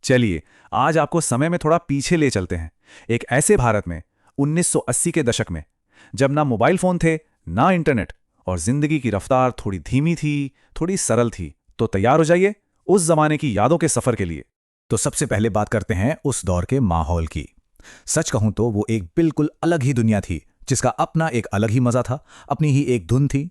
चलिए, आज आपको समय में थोड़ा पीछे ले चलते हैं। एक ऐसे भारत में 1980 के दशक में, जब ना मोबाइल फोन थे, ना इंटरनेट, और जिंदगी की रफ्तार थोड़ी धीमी थी, थोड़ी सरल थी। तो तैयार हो जाइए उस जमाने की यादों के सफर के लिए। तो सबसे पहले बात करते हैं उस दौर के माहौल की। सच कहूं तो वो एक बिल्कुल अलग ही दुनिया थी, जिसका अपना एक अलग ही मजा था, अपनी ही एक धुन थी।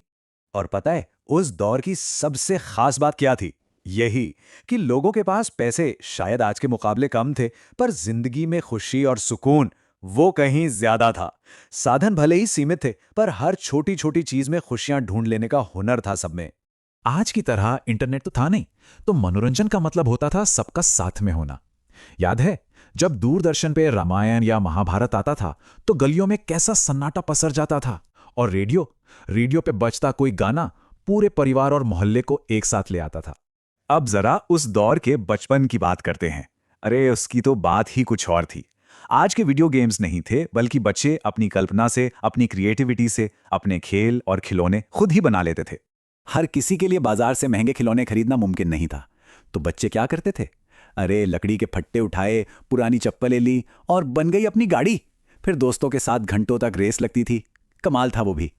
और पता है उस दौर की सबसे खास बात क्या थी? यही कि लोगों के पास पैसे शायद आज के मुकाबले कम थे, पर जिंदगी में खुशी और सुकून वो कहीं ज्यादा था। साधन भले ही सीमित थे, पर हर छोटी छोटी चीज में खुशियां ढूंढ लेने का हुनर था सब में। आज की तरह इंटरनेट तो था नहीं, तो मनोरंजन का मतलब होता था सबका साथ में होना। याद है जब दूरदर्शन पे रामायण या महाभारत आता था तो गलियों में कैसा सन्नाटा पसर जाता था। और रेडियो रेडियो पे बजता कोई गाना पूरे परिवार और मोहल्ले को एक साथ ले आता था। अब जरा उस दौर के बचपन की बात करते हैं। अरे उसकी तो बात ही कुछ और थी। आज के वीडियो गेम्स नहीं थे, बल्कि बच्चे अपनी कल्पना से, अपनी क्रिएटिविटी से अपने खेल और खिलौने खुद ही बना लेते थे। हर किसी के लिए बाजार से महंगे खिलौने खरीदना मुमकिन नहीं था, तो बच्चे क्या करते थे? अरे लकड़ी के फट्टे उठाए, पुरानी चप्पलें ली और बन गई अपनी गाड़ी। फिर दोस्तों के साथ घंटों तक रेस लगती थी। कमाल था वो भी।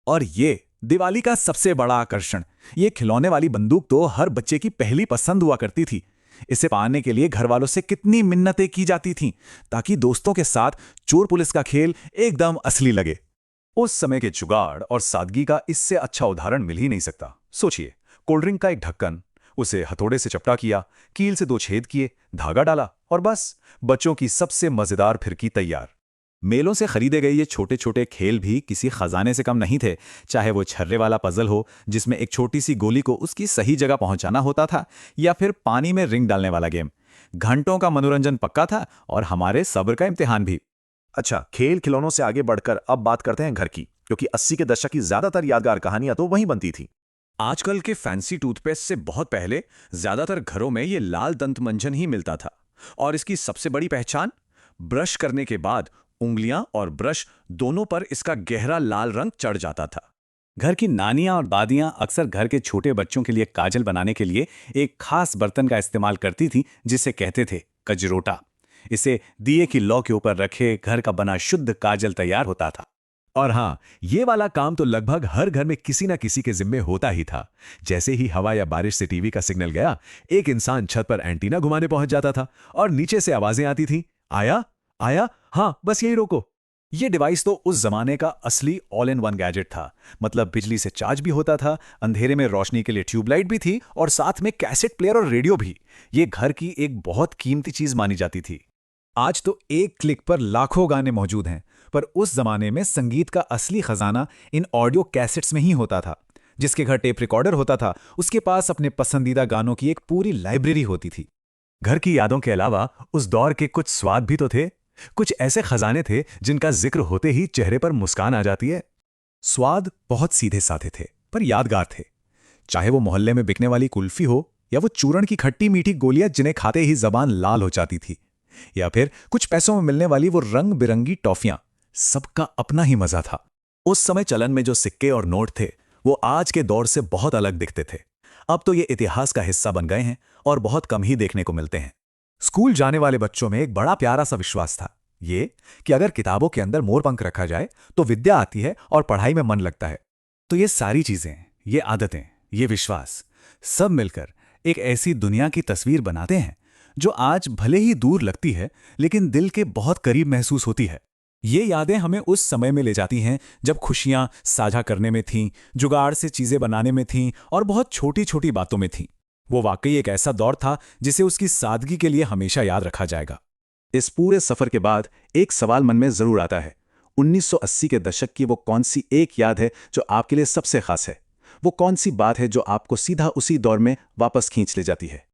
और ये दिवाली का सबसे बड़ा आकर्षण, ये खिलौने वाली बंदूक तो हर बच्चे की पहली पसंद हुआ करती थी। इसे पाने के लिए घर वालों से कितनी मिन्नतें की जाती थीं, ताकि दोस्तों के साथ चोर पुलिस का खेल एकदम असली लगे। उस समय के जुगाड़ और सादगी का इससे अच्छा उदाहरण मिल ही नहीं सकता। सोचिए, कोल्ड ड्रिंक का एक ढक्कन, उसे हथौड़े से चपटा किया, कील से 2 छेद किए, धागा डाला और बस बच्चों की सबसे मजेदार फिरकी तैयार। मेलों से खरीदे गए ये छोटे छोटे खेल भी किसी खजाने से कम नहीं थे। चाहे वो छर्रे वाला पजल हो, जिसमें एक छोटी सी गोली को उसकी सही जगह पहुंचाना होता था, या फिर पानी में रिंग डालने वाला गेम। घंटों का मनोरंजन पक्का था और हमारे सब्र का इम्तिहान भी। अच्छा, खेल खिलौनों से आगे बढ़कर अब बात करते हैं घर की, क्योंकि 80 के दशक की ज्यादातर यादगार कहानियां तो वहीं बनती थी। आजकल के फैंसी टूथपेस्ट से बहुत पहले ज्यादातर घरों में ये लाल दंत मंजन ही मिलता था। और इसकी सबसे बड़ी पहचान, ब्रश करने के बाद उंगलियां और ब्रश दोनों पर इसका गहरा लाल रंग चढ़ जाता था। घर की नानियां और दादियां अक्सर घर के छोटे बच्चों के लिए काजल बनाने के लिए एक खास बर्तन का इस्तेमाल करती थी, जिसे कहते थे कजरोटा। इसे दिए की लौ के ऊपर रखे घर का बना शुद्ध काजल तैयार होता था। और हाँ, ये वाला काम तो लगभग हर घर में किसी ना किसी के जिम्मे होता ही था। जैसे ही हवा या बारिश से टीवी का सिग्नल गया, एक इंसान छत पर एंटीना घुमाने पहुंच जाता था और नीचे से आवाजें आती थी, आया आया, हाँ बस यही रोको। ये डिवाइस तो उस जमाने का असली ऑल इन वन गैजेट था। मतलब बिजली से चार्ज भी होता था, अंधेरे में रोशनी के लिए ट्यूबलाइट भी थी, और साथ में कैसेट प्लेयर और रेडियो भी। ये घर की एक बहुत कीमती चीज मानी जाती थी। आज तो एक क्लिक पर लाखों गाने मौजूद हैं, पर उस जमाने में संगीत का असली खजाना इन ऑडियो कैसेट्स में ही होता था। जिसके घर टेप रिकॉर्डर होता था, उसके पास अपने पसंदीदा गानों की एक पूरी लाइब्रेरी होती थी। घर की यादों के अलावा उस दौर के कुछ स्वाद भी तो थे। कुछ ऐसे खजाने थे जिनका जिक्र होते ही चेहरे पर मुस्कान आ जाती है। स्वाद बहुत सीधे साधे थे, पर यादगार थे। चाहे वो मोहल्ले में बिकने वाली कुल्फी हो, या वो चूरण की खट्टी मीठी गोलियां जिन्हें खाते ही जबान लाल हो जाती थी, या फिर कुछ पैसों में मिलने वाली वो रंग बिरंगी टॉफियां, सबका अपना ही मजा था। उस समय चलन में जो सिक्के और नोट थे, वो आज के दौर से बहुत अलग दिखते थे। अब तो ये इतिहास का हिस्सा बन गए हैं और बहुत कम ही देखने को मिलते हैं। स्कूल जाने वाले बच्चों में एक बड़ा प्यारा सा विश्वास था, ये कि अगर किताबों के अंदर मोरपंख रखा जाए तो विद्या आती है और पढ़ाई में मन लगता है। तो ये सारी चीजें, ये आदतें, ये विश्वास, सब मिलकर एक ऐसी दुनिया की तस्वीर बनाते हैं जो आज भले ही दूर लगती है, लेकिन दिल के बहुत करीब महसूस होती है। ये यादें हमें उस समय में ले जाती हैं जब खुशियां साझा करने में थीं, जुगाड़ से चीजें बनाने में थीं, और बहुत छोटी छोटी बातों में थीं। वो वाकई एक ऐसा दौर था जिसे उसकी सादगी के लिए हमेशा याद रखा जाएगा। इस पूरे सफर के बाद एक सवाल मन में जरूर आता है, 1980 के दशक की वो कौन सी एक याद है जो आपके लिए सबसे खास है? वो कौन सी बात है जो आपको सीधा उसी दौर में वापस खींच ले जाती है?